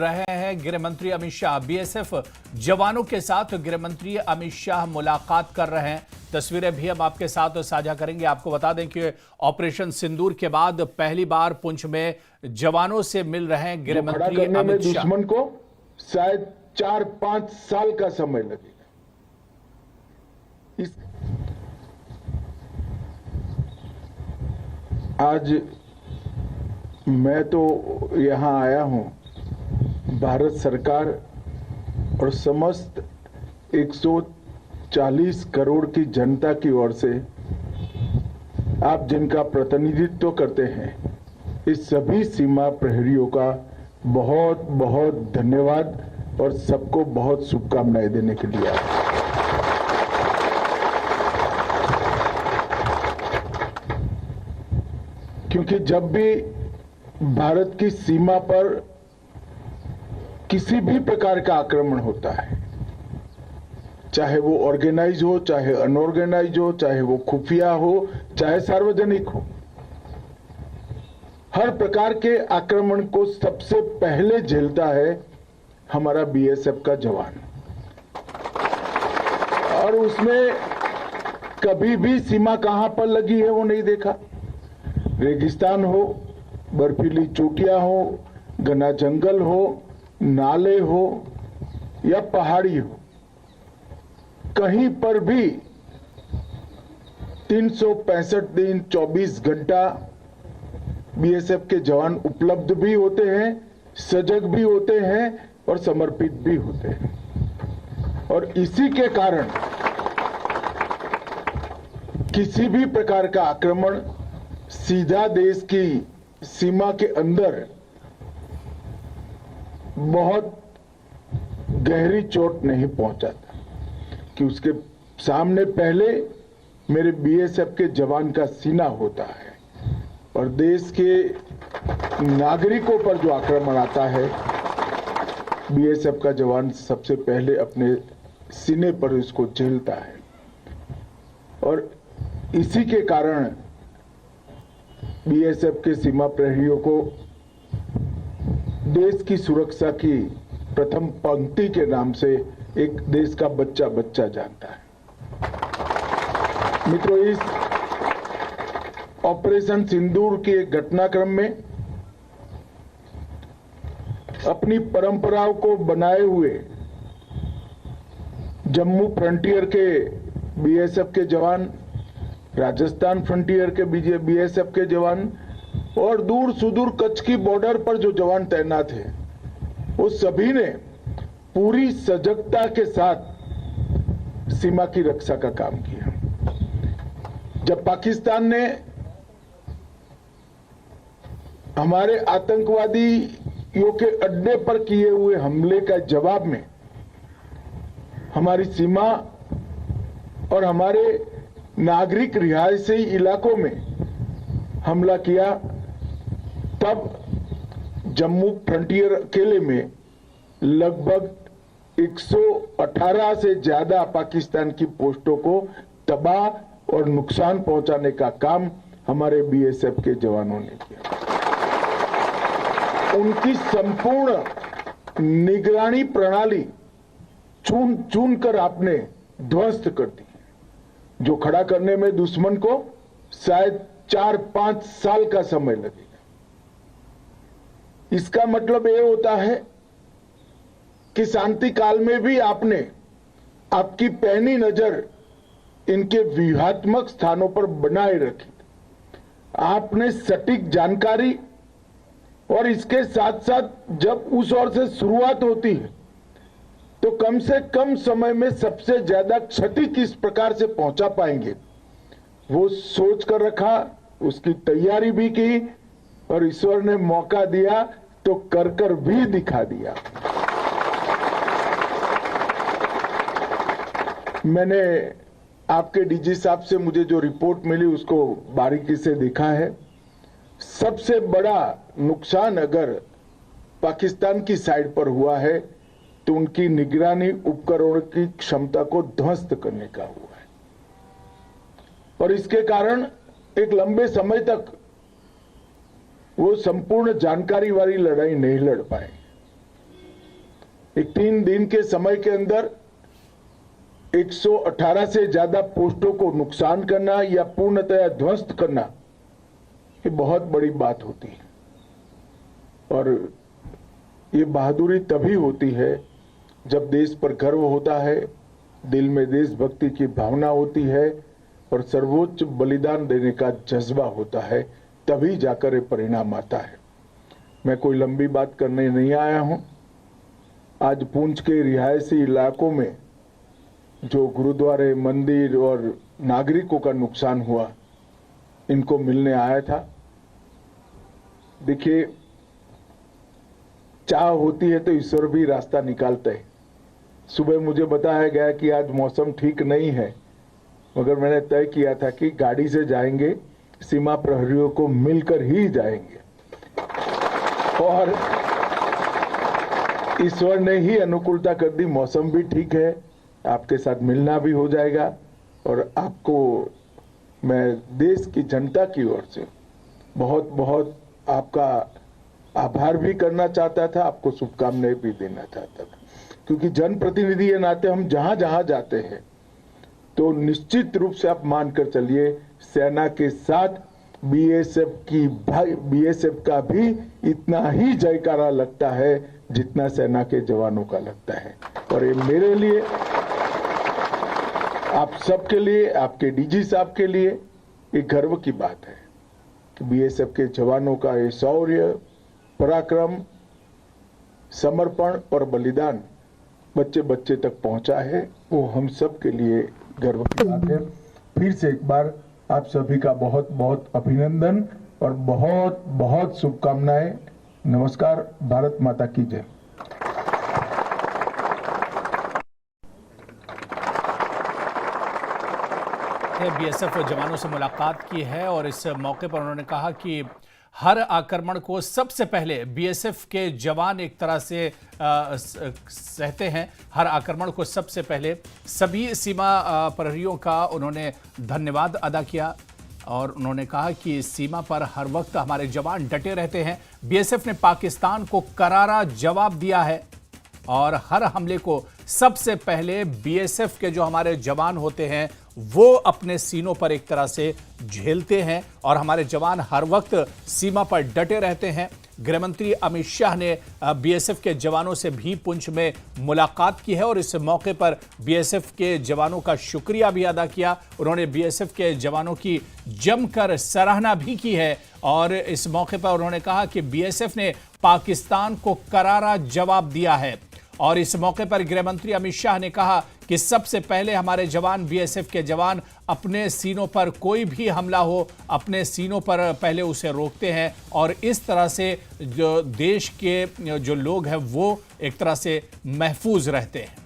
रहे हैं गृह मंत्री अमित शाह। बीएसएफ जवानों के साथ गृह मंत्री अमित शाह मुलाकात कर रहे हैं। तस्वीरें भी हम आपके साथ साझा करेंगे। आपको बता दें कि ऑपरेशन सिंदूर के बाद पहली बार पुंछ में जवानों से मिल रहे हैं गृह मंत्री अमित शाह। दुश्मन को शायद 4-5 साल का समय लगेगा। आज मैं तो यहां आया हूं भारत सरकार और समस्त 140 करोड़ की जनता की ओर से आप जिनका प्रतिनिधित्व करते हैं, इस सभी सीमा प्रहरियों का बहुत बहुत धन्यवाद और सबको बहुत शुभकामनाएं देने के लिए आया। क्योंकि जब भी भारत की सीमा पर किसी भी प्रकार का आक्रमण होता है, चाहे वो ऑर्गेनाइज हो, चाहे अनऑर्गेनाइज हो, चाहे वो खुफिया हो, चाहे सार्वजनिक हो, हर प्रकार के आक्रमण को सबसे पहले झेलता है हमारा बीएसएफ का जवान। और उसने कभी भी सीमा कहां पर लगी है वो नहीं देखा। रेगिस्तान हो, बर्फीली चोटियां हो, घना जंगल हो, नाले हो या पहाड़ी हो, कहीं पर भी 365 दिन 24 घंटा बीएसएफ के जवान उपलब्ध भी होते हैं, सजग भी होते हैं और समर्पित भी होते हैं। और इसी के कारण किसी भी प्रकार का आक्रमण सीधा देश की सीमा के अंदर बहुत गहरी चोट नहीं पहुंचाता, कि उसके सामने पहले मेरे बीएसएफ के जवान का सीना होता है और देश के नागरिकों पर जो आक्रमण आता है, बीएसएफ का जवान सबसे पहले अपने सीने पर इसको झेलता है। और इसी के कारण बीएसएफ के सीमा प्रहरियों को देश की सुरक्षा की प्रथम पंक्ति के नाम से एक देश का बच्चा बच्चा जानता है। मित्रों, इस ऑपरेशन सिंदूर के घटनाक्रम में अपनी परंपराओं को बनाए हुए जम्मू फ्रंटियर के बीएसएफ के जवान, राजस्थान फ्रंटियर के बीएसएफ के जवान और दूर सुदूर कच्छ की बॉर्डर पर जो जवान तैनात हैं, वो सभी ने पूरी सजगता के साथ सीमा की रक्षा का काम किया। जब पाकिस्तान ने हमारे आतंकवादियों के अड्डे पर किए हुए हमले का जवाब में हमारी सीमा और हमारे नागरिक रिहायशी इलाकों में हमला किया, तब जम्मू फ्रंटियर अकेले में लगभग 118 से ज्यादा पाकिस्तान की पोस्टों को तबाह और नुकसान पहुंचाने का काम हमारे बीएसएफ के जवानों ने किया। उनकी संपूर्ण निगरानी प्रणाली चुन चुन कर आपने ध्वस्त कर दी, जो खड़ा करने में दुश्मन को शायद 4-5 साल का समय लगेगा। इसका मतलब यह होता है कि शांति काल में भी आपने आपकी पैनी नजर इनके व्यूहात्मक स्थानों पर बनाए रखी। आपने सटीक जानकारी और इसके साथ साथ जब उस ओर से शुरुआत होती है तो कम से कम समय में सबसे ज्यादा क्षति किस प्रकार से पहुंचा पाएंगे वो सोच कर रखा, उसकी तैयारी भी की और ईश्वर ने मौका दिया तो कर भी दिखा दिया। मैंने आपके डीजी साहब से मुझे जो रिपोर्ट मिली उसको बारीकी से देखा है। सबसे बड़ा नुकसान अगर पाकिस्तान की साइड पर हुआ है तो उनकी निगरानी उपकरणों की क्षमता को ध्वस्त करने का हुआ है और इसके कारण एक लंबे समय तक वो संपूर्ण जानकारी वाली लड़ाई नहीं लड़ पाए। एक 3 दिन के समय के अंदर 118 से ज्यादा पोस्टों को नुकसान करना या पूर्णतया ध्वस्त करना, ये बहुत बड़ी बात होती है। और ये बहादुरी तभी होती है जब देश पर गर्व होता है, दिल में देशभक्ति की भावना होती है और सर्वोच्च बलिदान देने का जज्बा होता है, तभी जाकर ये परिणाम आता है। मैं कोई लंबी बात करने नहीं आया हूं। आज पुंछ के रिहायशी इलाकों में जो गुरुद्वारे, मंदिर और नागरिकों का नुकसान हुआ, इनको मिलने आया था। देखिए, चाह होती है तो ईश्वर भी रास्ता निकालता है। सुबह मुझे बताया गया कि आज मौसम ठीक नहीं है, मगर मैंने तय किया था कि गाड़ी से जाएंगे, सीमा प्रहरियों को मिलकर ही जाएंगे, और ईश्वर ने ही अनुकूलता कर दी। मौसम भी ठीक है, आपके साथ मिलना भी हो जाएगा, और आपको मैं देश की जनता की ओर से बहुत बहुत आपका आभार भी करना चाहता था, आपको शुभकामनाएं भी देना चाहता था, क्योंकि जनप्रतिनिधि के नाते हम जहां जहां जाते हैं तो निश्चित रूप से आप मानकर चलिए, सेना के साथ बीएसएफ का भी इतना ही जयकारा लगता है जितना सेना के जवानों का लगता है। और ये मेरे लिए, आप सबके लिए, आपके डीजी साहब के लिए एक गर्व की बात है कि बीएसएफ के जवानों का ये शौर्य, पराक्रम, समर्पण और बलिदान बच्चे बच्चे तक पहुंचा है। वो हम सब के लिए गर्व की बात है। फिर से एक बार आप सभी का बहुत बहुत अभिनंदन और बहुत बहुत शुभकामनाएं। नमस्कार। भारत माता की जय। बीएसएफ जवानों से मुलाकात की है और इस मौके पर उन्होंने कहा कि हर आक्रमण को सबसे पहले बीएसएफ के जवान एक तरह से सहते हैं। हर आक्रमण को सबसे पहले सभी सीमा प्रहरियों का उन्होंने धन्यवाद अदा किया और उन्होंने कहा कि सीमा पर हर वक्त हमारे जवान डटे रहते हैं। बीएसएफ ने पाकिस्तान को करारा जवाब दिया है और हर हमले को सबसे पहले बीएसएफ के जो हमारे जवान होते हैं वो अपने सीनों पर एक तरह से झेलते हैं और हमारे जवान हर वक्त सीमा पर डटे रहते हैं। गृहमंत्री अमित शाह ने बीएसएफ के जवानों से भी पुंछ में मुलाकात की है और इस मौके पर बीएसएफ के जवानों का शुक्रिया भी अदा किया। उन्होंने बीएसएफ के जवानों की जमकर सराहना भी की है और इस मौके पर उन्होंने कहा कि बीएसएफ ने पाकिस्तान को करारा जवाब दिया है। और इस मौके पर गृहमंत्री अमित शाह ने कहा कि सबसे पहले हमारे जवान, बीएसएफ के जवान अपने सीनों पर कोई भी हमला हो, अपने सीनों पर पहले उसे रोकते हैं और इस तरह से जो देश के जो लोग हैं वो एक तरह से महफूज रहते हैं।